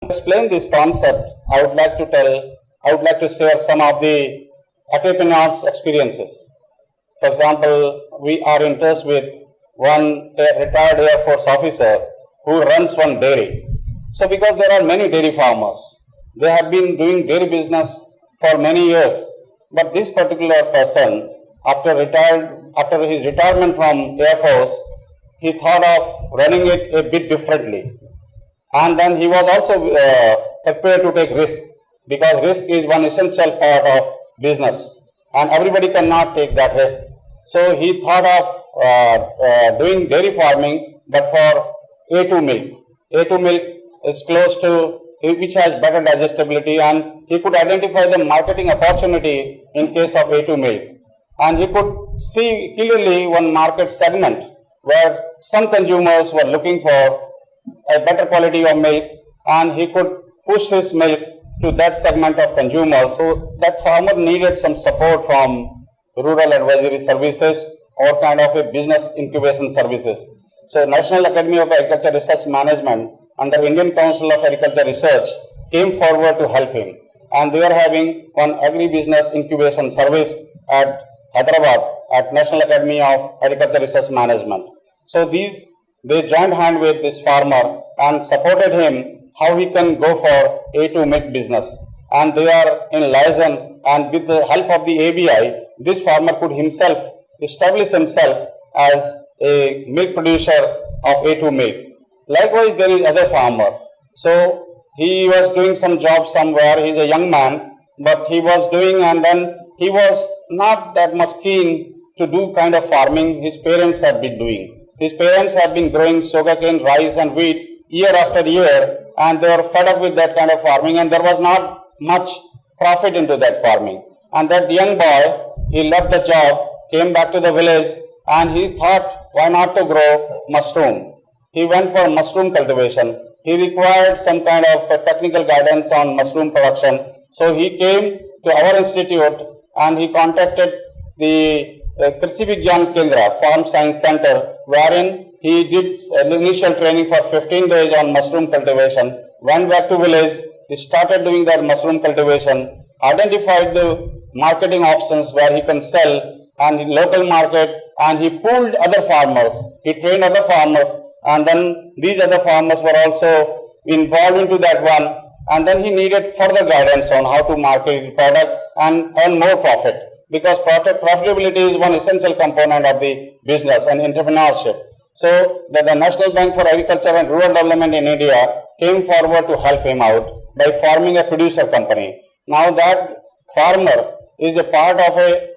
Explain this concept, I would like to share some of the agripreneurs' experiences. For example, we are in touch with one retired Air Force officer who runs one dairy. So because there are many dairy farmers, they have been doing dairy business for many years. But this particular person, after his retirement from Air Force, he thought of running it a bit differently. And then he was also prepared to take risk, because risk is one essential part of business and everybody cannot take that risk. So he thought of doing dairy farming, but for A2 milk. A2 milk is close to, which has better digestibility, and he could identify the marketing opportunity in case of A2 milk. And he could see clearly one market segment where some consumers were looking for a better quality of milk, and he could push his milk to that segment of consumers. So that farmer needed some support from rural advisory services or kind of a business incubation services. So National Academy of Agriculture Research Management under Indian Council of Agriculture Research came forward to help him. And they are having one agri-business incubation service at Hyderabad at National Academy of Agriculture Research Management. So they joined hand with this farmer and supported him how he can go for A2 milk business. And they are in liaison, and with the help of the ABI, this farmer could establish himself as a milk producer of A2 milk. Likewise, there is other farmer. So he was doing some job somewhere. He is a young man, but he was doing, and then he was not that much keen to do kind of farming his parents have been doing. His parents have been growing sugarcane, rice and wheat year after year, and they were fed up with that kind of farming, and there was not much profit into that farming. And that young boy, he left the job, came back to the village, and he thought, why not to grow mushroom? He went for mushroom cultivation. He required some kind of technical guidance on mushroom production. So he came to our institute and he contacted the Krishi Vigyan Kendra, Farm Science Center, wherein he did initial training for 15 days on mushroom cultivation, went back to village, he started doing that mushroom cultivation, identified the marketing options where he can sell and in local market, and he pulled other farmers, he trained other farmers, and then these other farmers were also involved into that one, and then he needed further guidance on how to market the product and earn more profit, because profitability is one essential component of the business and entrepreneurship. So the National Bank for Agriculture and Rural Development in India came forward to help him out by forming a producer company. Now that farmer is a part of a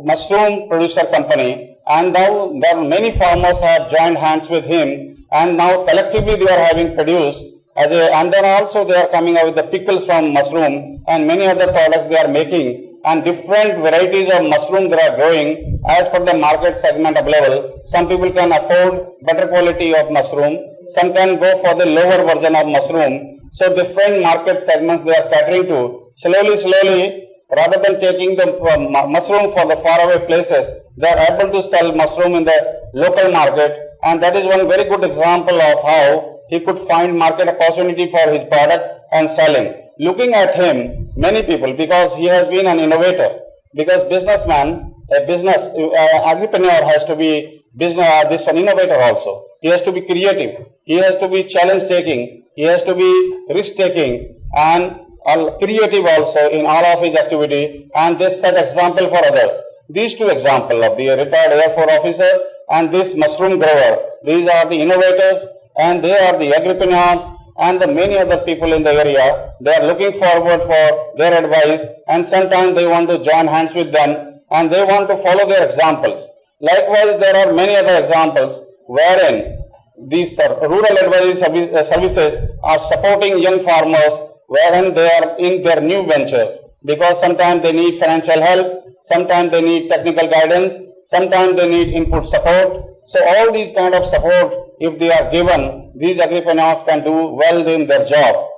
mushroom producer company, and now there are many farmers have joined hands with him, and now collectively they are having produced and then also they are coming out with the pickles from mushroom and many other products they are making, and different varieties of mushroom they are growing as per the market segment available. Some people can afford better quality of mushroom, some can go for the lower version of mushroom. So different market segments they are catering to. Slowly, rather than taking the mushroom for the faraway places, they are able to sell mushroom in the local market, and that is one very good example of how he could find market opportunity for his product and selling. Looking at him, many people, because he has been an innovator, because agripreneur has to be this one innovator also. He has to be creative, he has to be challenge taking, he has to be risk taking and creative also in all of his activity, and they set example for others. These two examples of the retired Air Force officer and this mushroom grower, these are the innovators and they are the agripreneurs, and the many other people in the area. They are looking forward for their advice, and sometimes they want to join hands with them and they want to follow their examples. Likewise, there are many other examples wherein these rural advisory services are supporting young farmers wherein they are in their new ventures, because sometimes they need financial help, sometimes they need technical guidance, sometimes they need input support. So all these kind of support, if they are given, these agripreneurs can do well in their job.